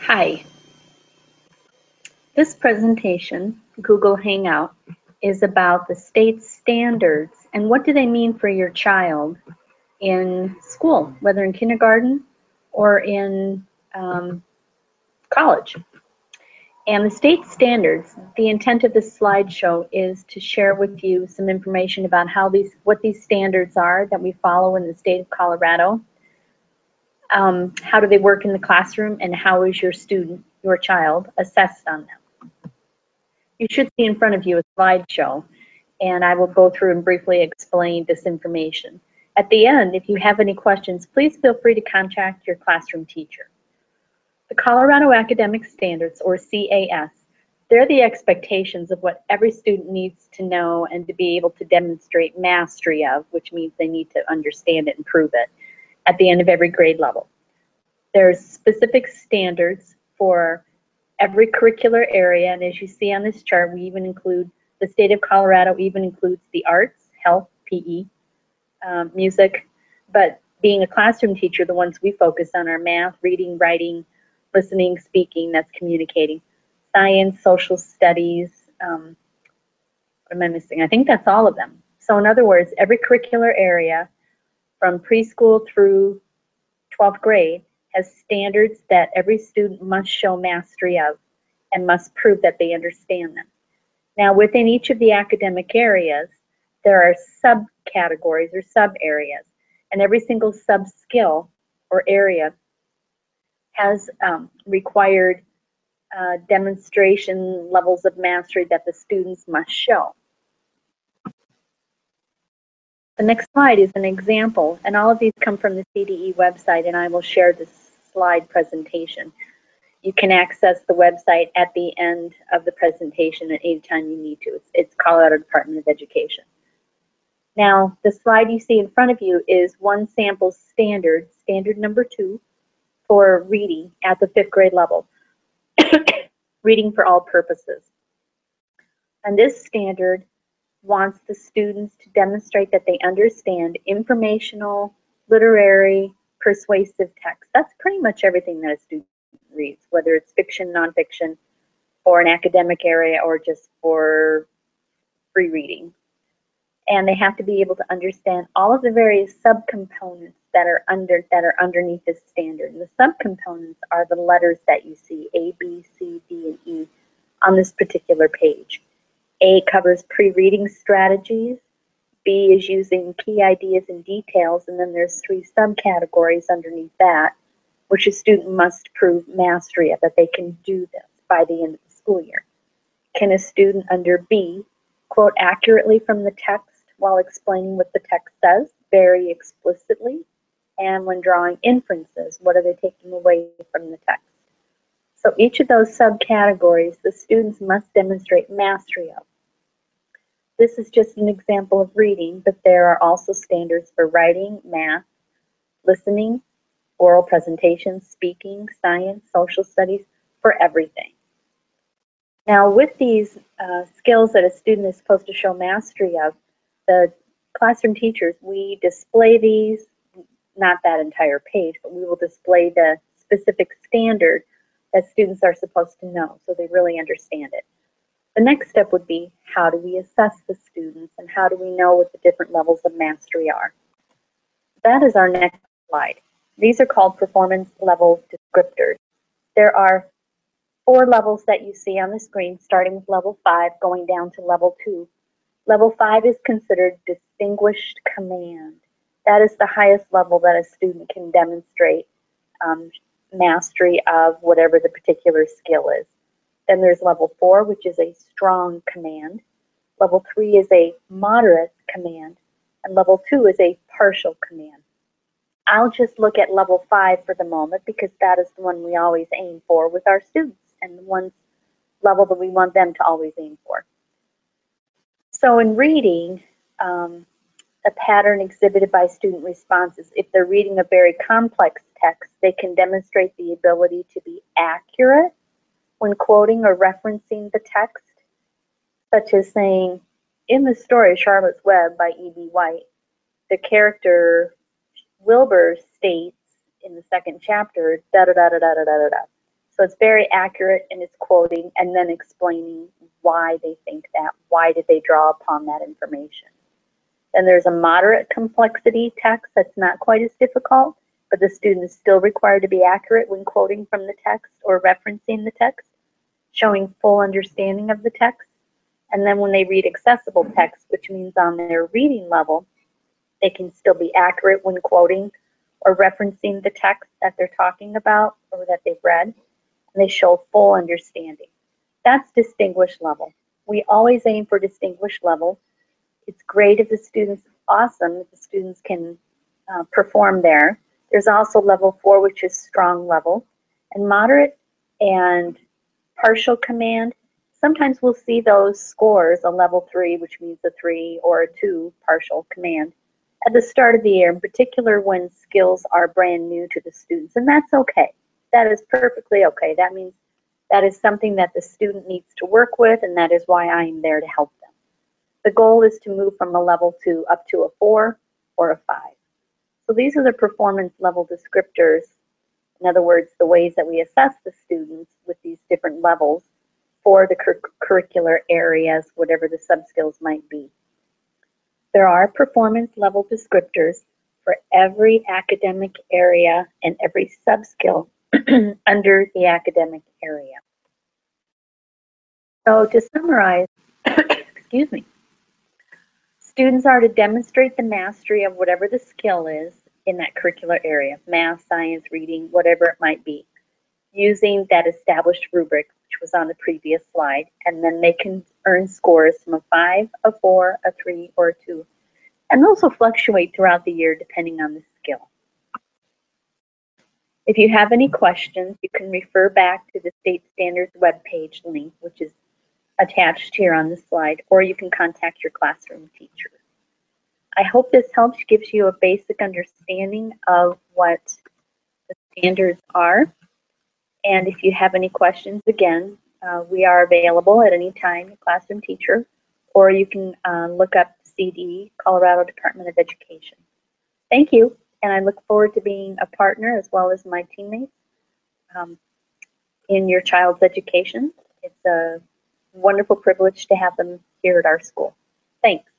Hi, this presentation, Google Hangout, is about the state standards and what do they mean for your child in school, whether in kindergarten or in college. And the state standards, the intent of this slideshow is to share with you some information about what these standards are that we follow in the state of Colorado. How do they work in the classroom, and how is your student, your child, assessed on them? You should see in front of you a slideshow, and I will go through and briefly explain this information. At the end, if you have any questions, please feel free to contact your classroom teacher. The Colorado Academic Standards, or CAS, they're the expectations of what every student needs to know and to be able to demonstrate mastery of, which means they need to understand it and prove it, at the end of every grade level. There's specific standards for every curricular area, and as you see on this chart, we even include, the state of Colorado even includes the arts, health, PE, music, but being a classroom teacher, the ones we focus on are math, reading, writing, listening, speaking, that's communicating, science, social studies, what am I missing? I think that's all of them. So in other words, every curricular area from preschool through 12th grade has standards that every student must show mastery of and must prove that they understand them. Now, within each of the academic areas, there are subcategories or sub-areas, and every single sub-skill or area has required demonstration levels of mastery that the students must show. The next slide is an example, and all of these come from the CDE website, and I will share this slide presentation. You can access the website at the end of the presentation at any time you need to. It's Colorado Department of Education. Now, the slide you see in front of you is one sample standard, standard number 2, for reading at the 5th grade level. Reading for all purposes. And this standard wants the students to demonstrate that they understand informational, literary, persuasive text. That's pretty much everything that a student reads, whether it's fiction, nonfiction, or an academic area, or just for free reading. And they have to be able to understand all of the various subcomponents that are underneath this standard. And the subcomponents are the letters that you see, A, B, C, D, and E, on this particular page. A covers pre-reading strategies. B is using key ideas and details, and then there's 3 subcategories underneath that, which a student must prove mastery of, that they can do this by the end of the school year. Can a student under B quote accurately from the text while explaining what the text says very explicitly? And when drawing inferences, what are they taking away from the text? So each of those subcategories, the students must demonstrate mastery of. This is just an example of reading, but there are also standards for writing, math, listening, oral presentations, speaking, science, social studies, for everything. Now, with these skills that a student is supposed to show mastery of, the classroom teachers, we display these, not that entire page, but we will display the specific standard that students are supposed to know so they really understand it. The next step would be, how do we assess the students and how do we know what the different levels of mastery are? That is our next slide. These are called performance level descriptors. There are 4 levels that you see on the screen, starting with level 5, going down to level 2. Level 5 is considered distinguished command. That is the highest level that a student can demonstrate mastery of whatever the particular skill is. Then there's level 4, which is a strong command. Level 3 is a moderate command. And level 2 is a partial command. I'll just look at level 5 for the moment because that is the one we always aim for with our students and the one level that we want them to always aim for. So in reading, a pattern exhibited by student responses, if they're reading a very complex text, they can demonstrate the ability to be accurate when quoting or referencing the text, such as saying, in the story Charlotte's Web by E.B. White, the character Wilbur states in the 2nd chapter, da da da da da da da da. So it's very accurate in its quoting and then explaining why they think that, why did they draw upon that information. Then there's a moderate complexity text that's not quite as difficult, but the student is still required to be accurate when quoting from the text or referencing the text, showing full understanding of the text. And then when they read accessible text, which means on their reading level, they can still be accurate when quoting or referencing the text that they're talking about or that they've read, and they show full understanding. That's distinguished level. We always aim for distinguished level. It's great if the students, awesome if the students can perform there. There's also level 4, which is strong level, and moderate and partial command. Sometimes we'll see those scores, a level 3, which means a 3, or a 2 partial command, at the start of the year, in particular when skills are brand new to the students, and that's okay. That is perfectly okay. That means that is something that the student needs to work with, and that is why I'm there to help them. The goal is to move from a level 2 up to a 4 or a 5. So these are the performance level descriptors. In other words, the ways that we assess the students with these different levels for the curricular areas, whatever the subskills might be. There are performance level descriptors for every academic area and every subskill under the academic area. So to summarize, excuse me, students are to demonstrate the mastery of whatever the skill is in that curricular area, math, science, reading, whatever it might be, using that established rubric, which was on the previous slide, and then they can earn scores from a 5, a 4, a 3, or a 2. And those will fluctuate throughout the year depending on the skill. If you have any questions, you can refer back to the State Standards webpage link, which is attached here on the slide, or you can contact your classroom teacher. I hope this helps, gives you a basic understanding of what the standards are. And if you have any questions, again, we are available at any time, classroom teacher, or you can look up CD, Colorado Department of Education. Thank you, and I look forward to being a partner as well as my teammates in your child's education. It's a wonderful privilege to have them here at our school. Thanks.